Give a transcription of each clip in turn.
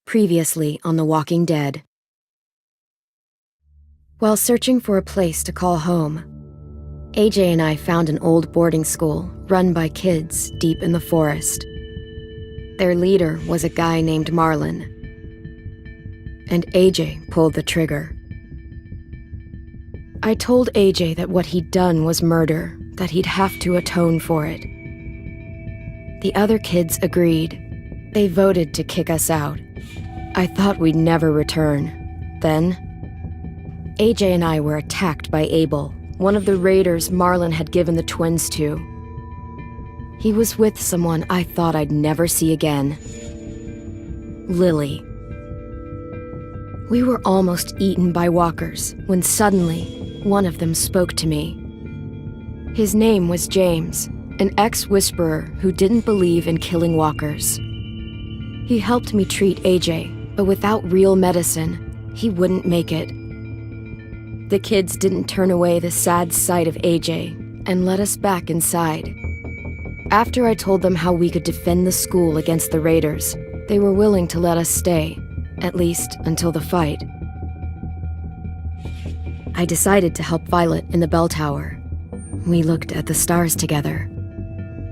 Previously on The Walking Dead. While searching for a place to call home, AJ and I found an old boarding school run by kids deep in the forest. Their leader was a guy named Marlon, and AJ pulled the trigger. I told AJ that what he'd done was murder, that he'd have to atone for it. The other kids agreed. They voted to kick us out. I thought we'd never return. Then, AJ and I were attacked by Abel, one of the raiders Marlon had given the twins to. He was with someone I thought I'd never see again. Lily. We were almost eaten by walkers when suddenly one of them spoke to me. His name was James, an ex-whisperer who didn't believe in killing walkers. He helped me treat AJ, but without real medicine, he wouldn't make it. The kids didn't turn away the sad sight of AJ and let us back inside. After I told them how we could defend the school against the raiders, they were willing to let us stay, at least until the fight. I decided to help Violet in the bell tower. We looked at the stars together,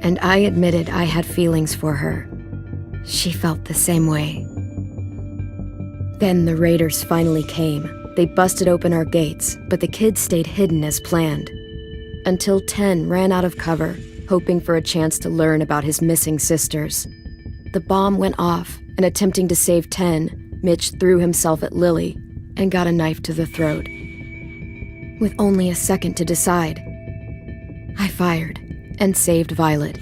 and I admitted I had feelings for her. She felt the same way. Then the raiders finally came. They busted open our gates, but the kids stayed hidden as planned. Until 10 ran out of cover, hoping for a chance to learn about his missing sisters. The bomb went off, and attempting to save 10, Mitch threw himself at Lily and got a knife to the throat. With only a second to decide, I fired and saved Violet.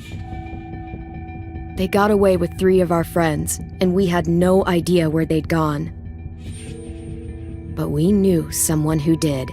They got away with 3 of our friends, and we had no idea where they'd gone. But we knew someone who did.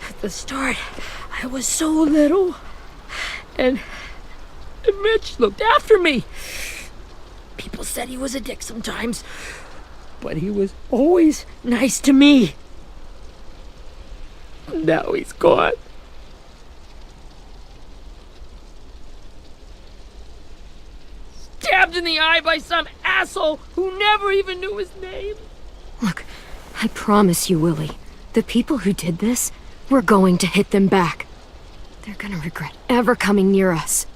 At the start, I was so little, and Mitch looked after me. People said he was a dick sometimes, but he was always nice to me. Now he's gone. Stabbed in the eye by some asshole who never even knew his name. Look, I promise you, Willie, the people who did this, we're going to hit them back. They're gonna regret ever coming near us.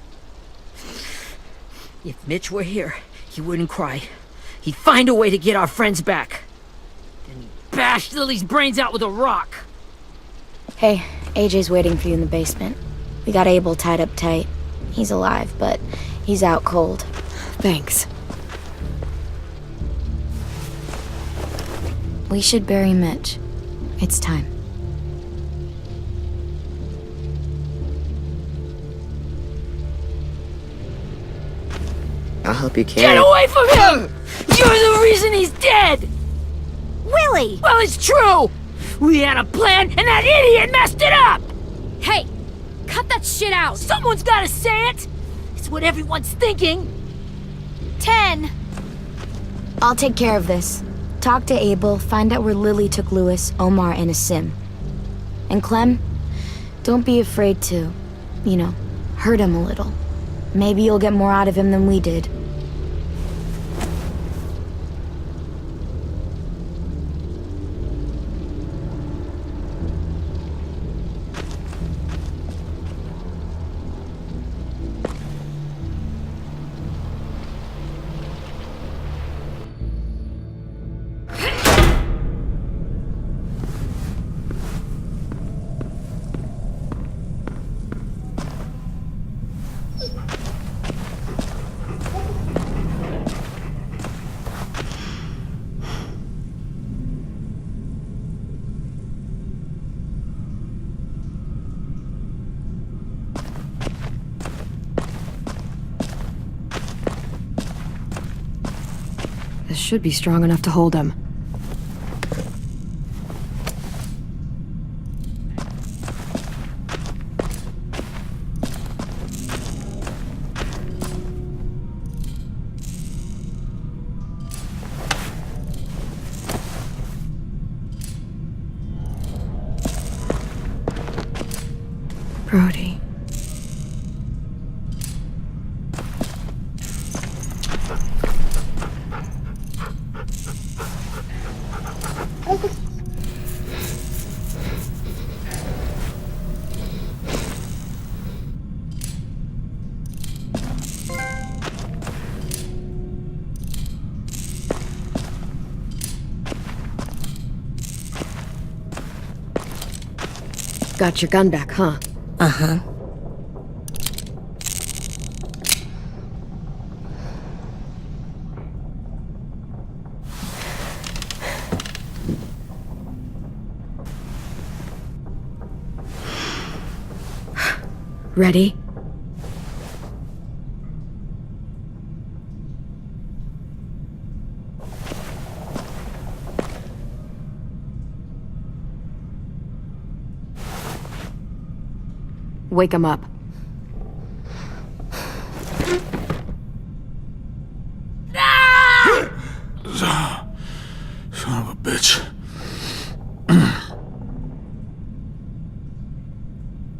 If Mitch were here, he wouldn't cry. He'd find a way to get our friends back. Then he'd bash Lily's brains out with a rock. Hey, AJ's waiting for you in the basement. We got Abel tied up tight. He's alive, but he's out cold. Thanks. We should bury Mitch. It's time. I'll help you carry. Get away from him! You're the reason he's dead! Willie! Well, it's true! We had a plan, and that idiot messed it up! Hey! Cut that shit out! Someone's gotta say it! It's what everyone's thinking. 10. I'll take care of this. Talk to Abel, find out where Lily took Lewis, Omar, and Asim. And Clem, don't be afraid to, hurt him a little. Maybe you'll get more out of him than we did. This should be strong enough to hold him. Brody. Got your gun back, huh? Uh-huh. Ready? Wake him up. Son of a bitch.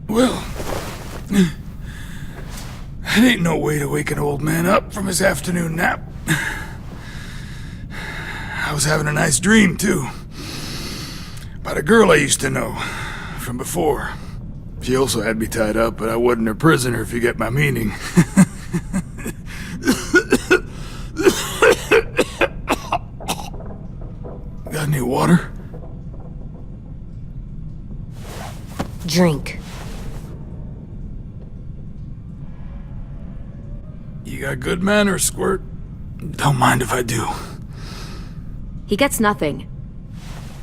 Well, that ain't no way to wake an old man up from his afternoon nap. I was having a nice dream, too. About a girl I used to know from before. She also had me tied up, but I wasn't her prisoner, if you get my meaning. Got any water? Drink. You got good manners, Squirt. Don't mind if I do. He gets nothing.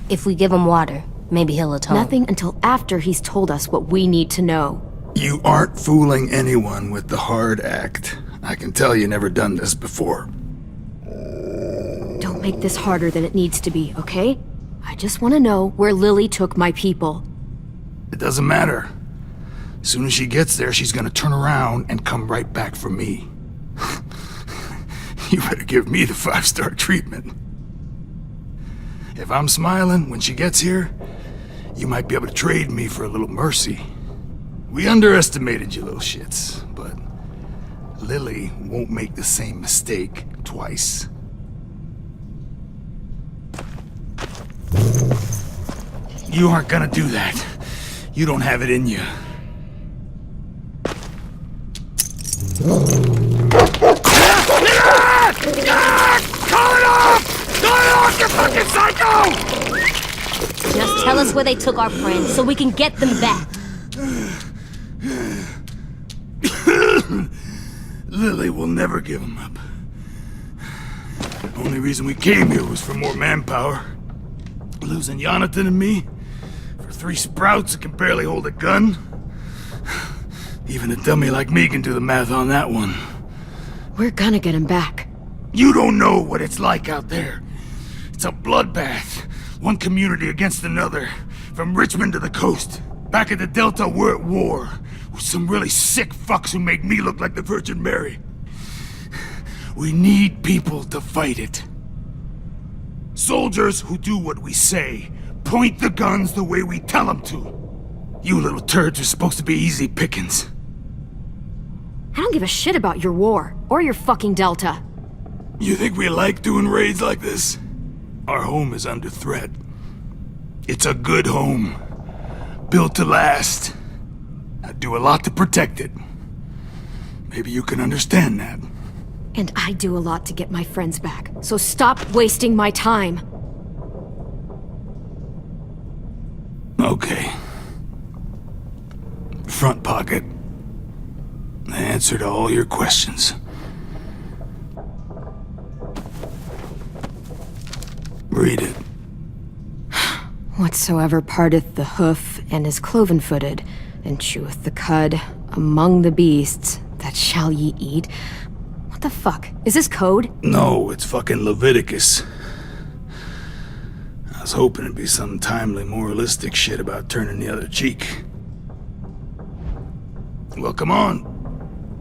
If we give him water, maybe he'll atone. Nothing until after he's told us what we need to know. You aren't fooling anyone with the hard act. I can tell you never done this before. Don't make this harder than it needs to be, okay? I just want to know where Lily took my people. It doesn't matter. As soon as she gets there, she's gonna turn around and come right back for me. You better give me the 5-star treatment. If I'm smiling when she gets here, you might be able to trade me for a little mercy. We underestimated you little shits, but Lily won't make the same mistake twice. You aren't gonna do that. You don't have it in you. Call it off! Call it off, you fucking psycho! Just tell us where they took our friends so we can get them back. Lily will never give him up. Only reason we came here was for more manpower. Losing Jonathan and me for 3 sprouts that can barely hold a gun. Even a dummy like me can do the math on that one. We're gonna get him back. You don't know what it's like out there. It's a bloodbath. One community against another. From Richmond to the coast. Back at the Delta, we're at war. With some really sick fucks who make me look like the Virgin Mary. We need people to fight it. Soldiers who do what we say. Point the guns the way we tell them to. You little turds are supposed to be easy pickings. I don't give a shit about your war, or your fucking Delta. You think we like doing raids like this? Our home is under threat. It's a good home. Built to last. I do a lot to protect it. Maybe you can understand that. And I do a lot to get my friends back, so stop wasting my time. Okay. Front pocket. The answer to all your questions. Read it. Whatsoever parteth the hoof, and is cloven-footed, and cheweth the cud, among the beasts, that shall ye eat. What the fuck? Is this code? No, it's fucking Leviticus. I was hoping it'd be some timely moralistic shit about turning the other cheek. Well, come on.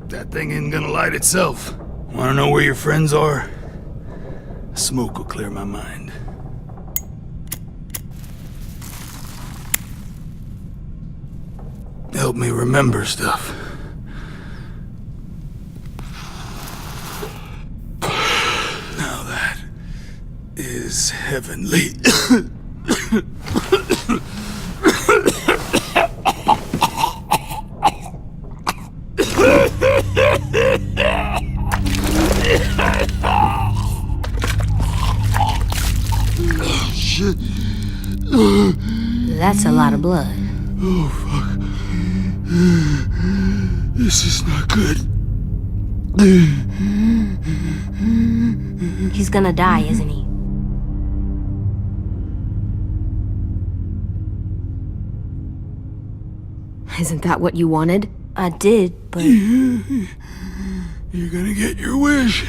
That thing isn't gonna light itself. Wanna know where your friends are? Smoke will clear my mind. Help me remember stuff. Now that is heavenly. Shit. That's a lot of blood. Oh, fuck. This is not good. He's gonna die, isn't he? Isn't that what you wanted? I did, but... You're gonna get your wish.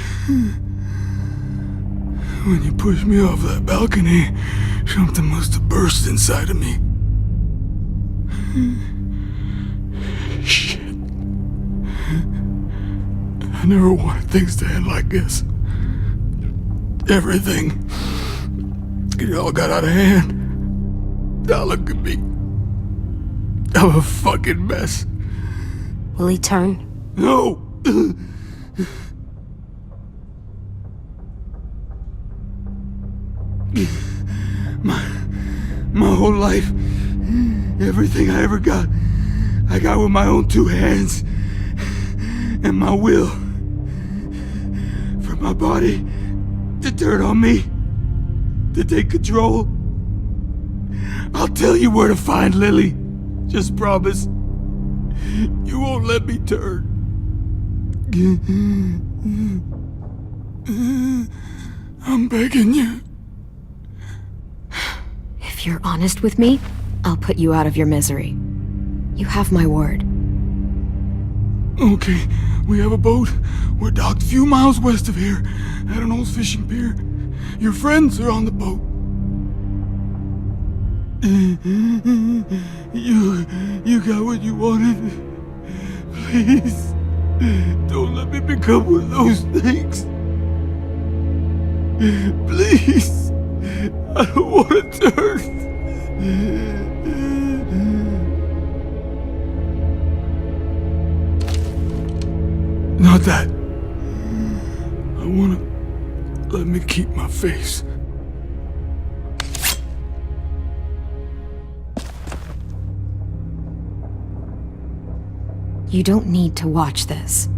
When you pushed me off that balcony, something must have burst inside of me. Shit. I never wanted things to end like this. Everything. It all got out of hand. Now look at me. I'm a fucking mess. Will he turn? No! My whole life, everything I ever got, I got with my own two hands and my will. For my body to turn on me, to take control. I'll tell you where to find Lily. Just promise. You won't let me turn. I'm begging you. If you're honest with me, I'll put you out of your misery. You have my word. Okay, we have a boat. We're docked a few miles west of here, at an old fishing pier. Your friends are on the boat. You got what you wanted. Please, don't let me become one of those things. Please, I don't want to turn. Not that. I want to let me keep my face. You don't need to watch this.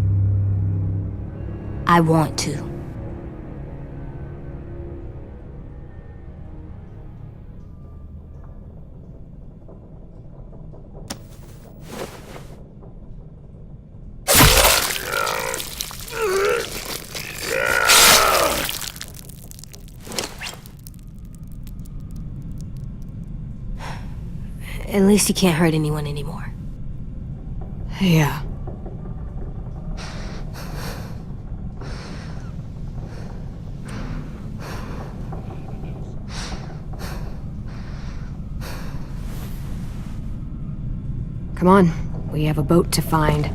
I want to. At least you can't hurt anyone anymore. Yeah. Come on, we have a boat to find.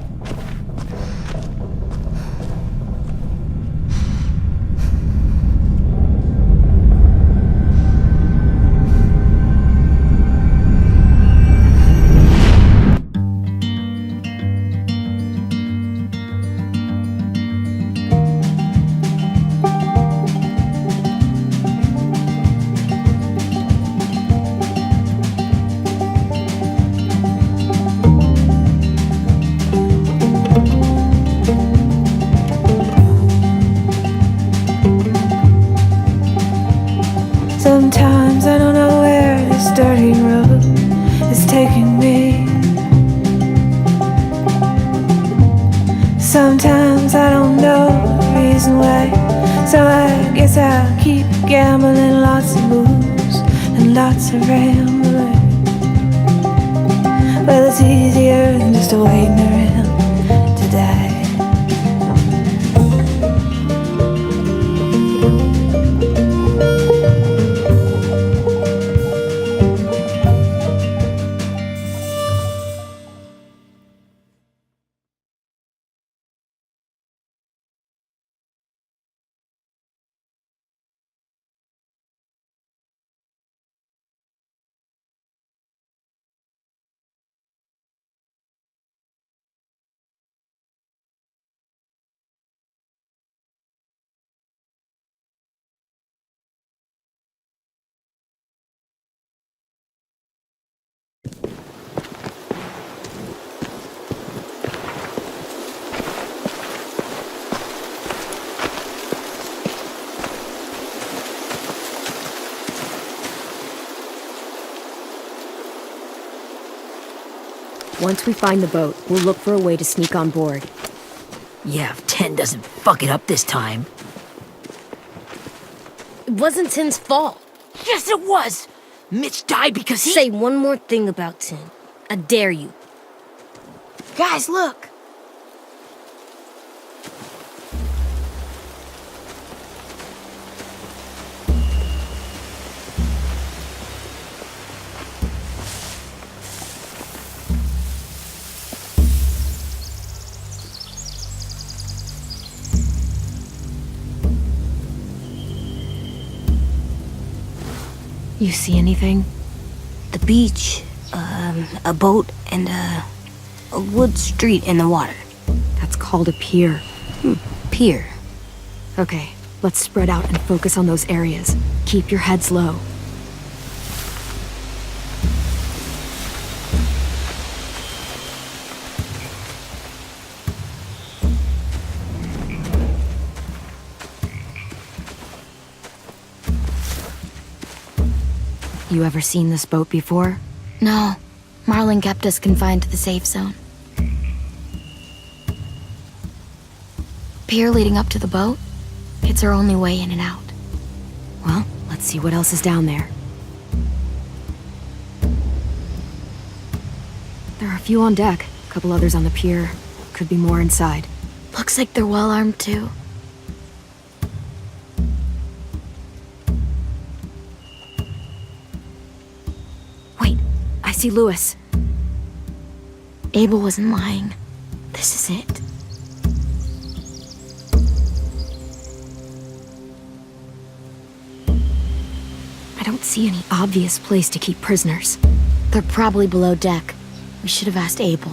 reason why. So I guess I'll keep gambling, lots of moves and lots of rambling. Well, it's easier than just waiting around to die. Once we find the boat, we'll look for a way to sneak on board. Yeah, if 10 doesn't fuck it up this time. It wasn't Tin's fault. Yes, it was! Mitch died because he... Say one more thing about Tin. I dare you. Guys, look! You see anything? The beach, a boat, and a wood street in the water. That's called a pier. Pier. Okay, let's spread out and focus on those areas. Keep your heads low. You ever seen this boat before? No, Marlin kept us confined to the safe zone. Pier leading up to the boat? It's our only way in and out. Well, let's see what else is down there. There are a few on deck, a couple others on the pier. Could be more inside. Looks like they're well armed too. Wait, I see Lewis. Abel wasn't lying. This is it. I don't see any obvious place to keep prisoners. They're probably below deck. We should have asked Abel.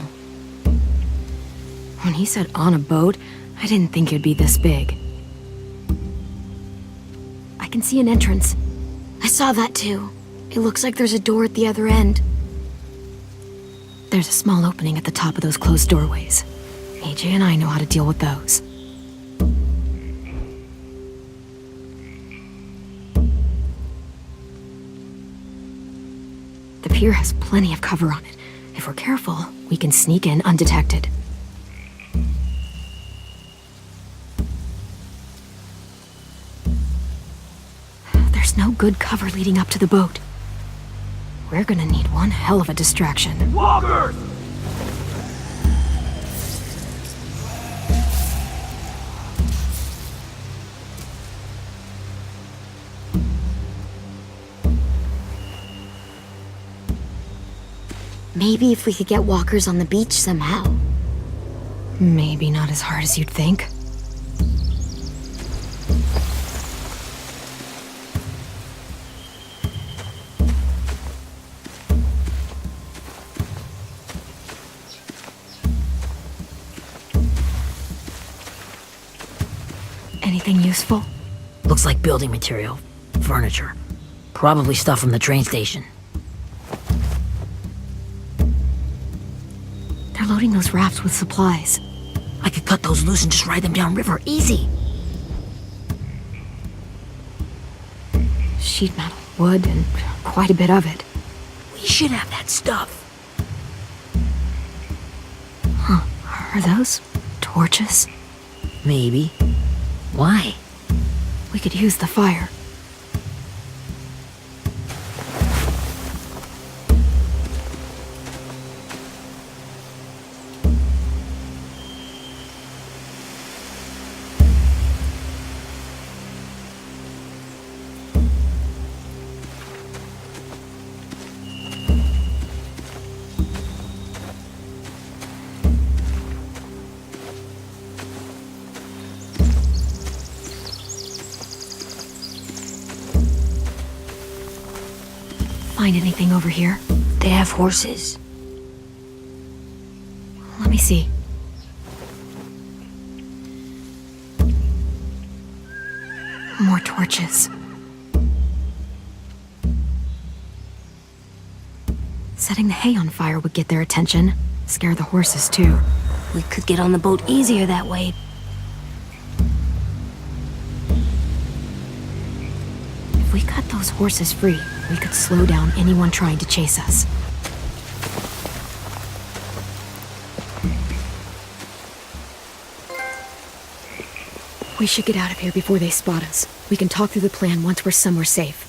When he said on a boat, I didn't think it'd be this big. I can see an entrance. I saw that too. It looks like there's a door at the other end. There's a small opening at the top of those closed doorways. AJ and I know how to deal with those. The pier has plenty of cover on it. If we're careful, we can sneak in undetected. There's no good cover leading up to the boat. We're gonna need one hell of a distraction. Walkers! Maybe if we could get walkers on the beach somehow. Maybe not as hard as you'd think. Anything useful? Looks like building material. Furniture. Probably stuff from the train station. They're loading those rafts with supplies. I could cut those loose and just ride them downriver. Easy. Sheet metal, wood, and quite a bit of it. We should have that stuff. Huh. Are those torches? Maybe. Why? We could use the fire. Find anything over here? They have horses. Let me see. More torches. Setting the hay on fire would get their attention. Scare the horses, too. We could get on the boat easier that way. If we cut those horses free, we could slow down anyone trying to chase us. We should get out of here before they spot us. We can talk through the plan once we're somewhere safe.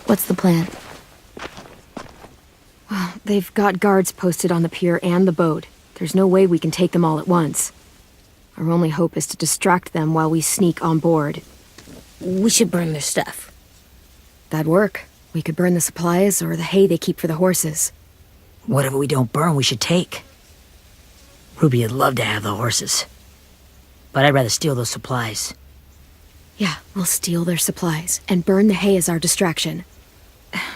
What's the plan? Well, they've got guards posted on the pier and the boat. There's no way we can take them all at once. Our only hope is to distract them while we sneak on board. We should burn their stuff. That'd work. We could burn the supplies or the hay they keep for the horses. Whatever we don't burn, we should take. Ruby would love to have the horses. But I'd rather steal those supplies. Yeah, we'll steal their supplies and burn the hay as our distraction.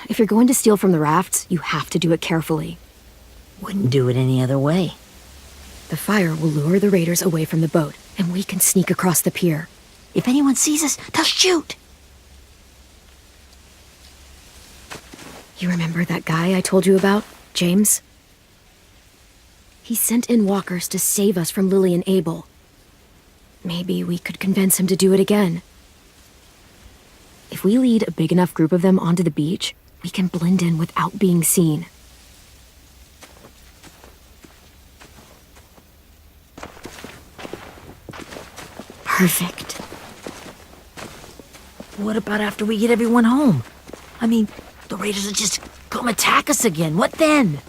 If you're going to steal from the rafts, you have to do it carefully. Wouldn't do it any other way. The fire will lure the raiders away from the boat, and we can sneak across the pier. If anyone sees us, they'll shoot. You remember that guy I told you about, James? He sent in walkers to save us from Lily and Abel. Maybe we could convince him to do it again. If we lead a big enough group of them onto the beach, we can blend in without being seen. Perfect. What about after we get everyone home? I mean, the raiders will just come attack us again. What then?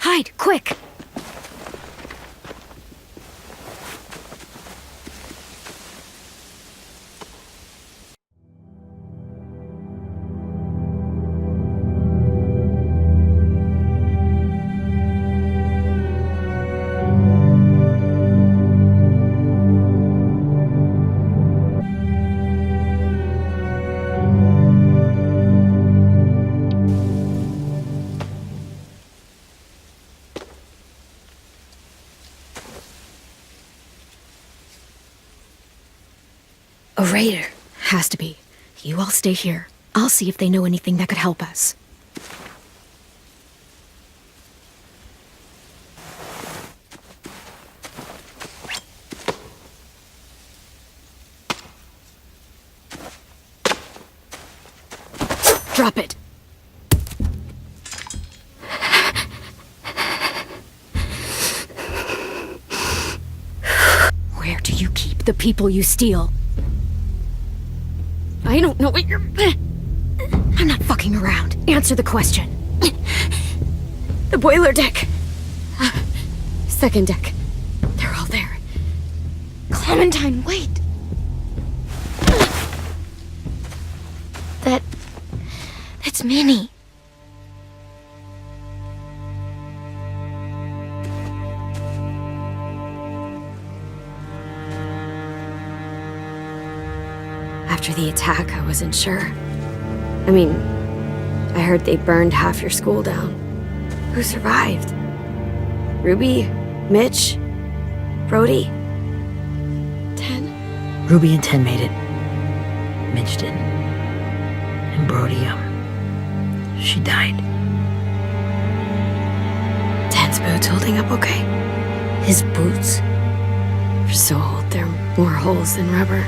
Hide, quick! A raider. Has to be. You all stay here. I'll see if they know anything that could help us. Drop it. Where do you keep the people you steal? I don't know what you're... I'm not fucking around. Answer the question. The boiler deck. Second deck. They're all there. Clementine, wait. That's Minnie. After the attack, I wasn't sure. I mean, I heard they burned half your school down. Who survived? Ruby? Mitch? Brody? 10? Ruby and 10 made it. Mitch didn't. And Brody, she died. 10. Man's boots holding up okay? His boots. They're so old, there are more holes than rubber.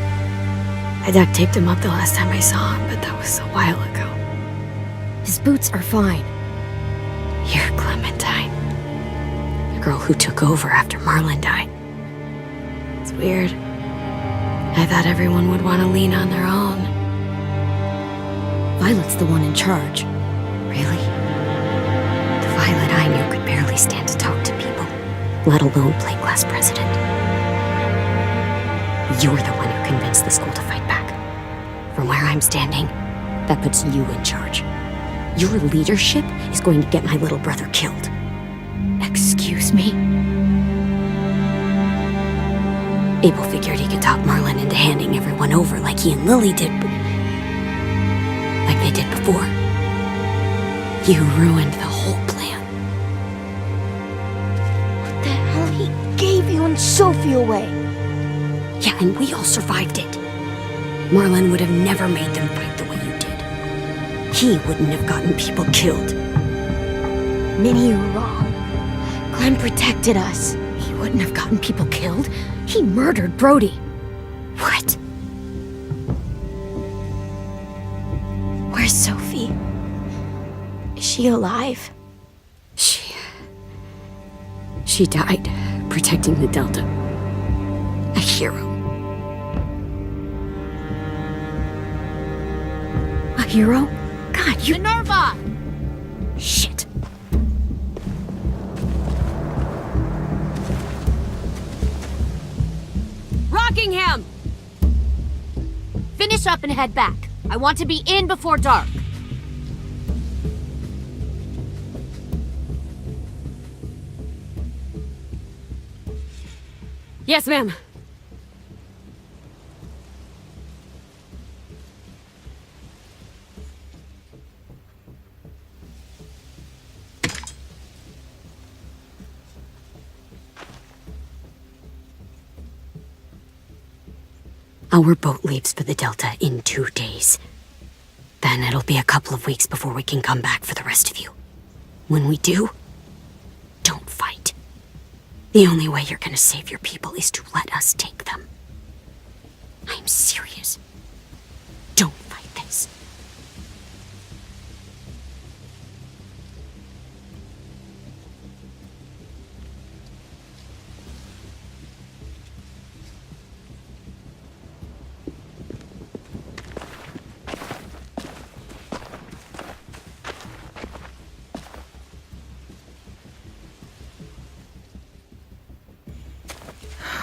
I duct taped him up the last time I saw him, but that was a while ago. His boots are fine. You're Clementine. The girl who took over after Marlon died. It's weird. I thought everyone would want to lean on their own. Violet's the one in charge. Really? The Violet I knew could barely stand to talk to people, let alone play class president. You're the one who convinced the school to fight back. From where I'm standing, That puts you in charge. Your leadership is going to get my little brother killed. excuse me? Abel figured he could talk Marlon into handing everyone over like he and Lily did, like they did before. You ruined the whole plan. What the hell? He gave you and Sophie away. Yeah, and we all survived it. Marlon would have never made them fight the way you did. He wouldn't have gotten people killed. Minnie, you're wrong. Clem protected us. He wouldn't have gotten people killed. He murdered Brody. What? Where's Sophie? Is she alive? She died protecting the Delta. A hero. A hero? God, you... Minerva! Shit. Rockingham! Finish up and head back. I want to be in before dark. Yes, ma'am. Our boat leaves for the Delta in 2 days. Then it'll be a couple of weeks before we can come back for the rest of you. When we do, don't fight. The only way you're gonna save your people is to let us take them. I'm serious. Don't fight this.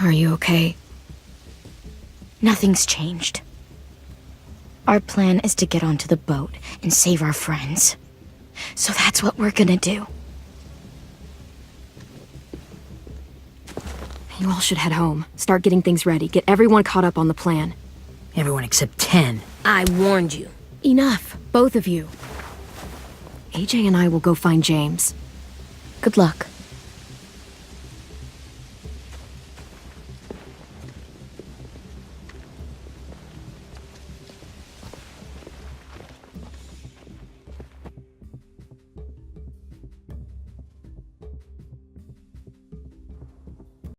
Are you okay? Nothing's changed. Our plan is to get onto the boat and save our friends. So that's what we're gonna do. You all should head home. Start getting things ready. Get everyone caught up on the plan. Everyone except 10. I warned you. Enough, both of you. AJ and I will go find James. Good luck.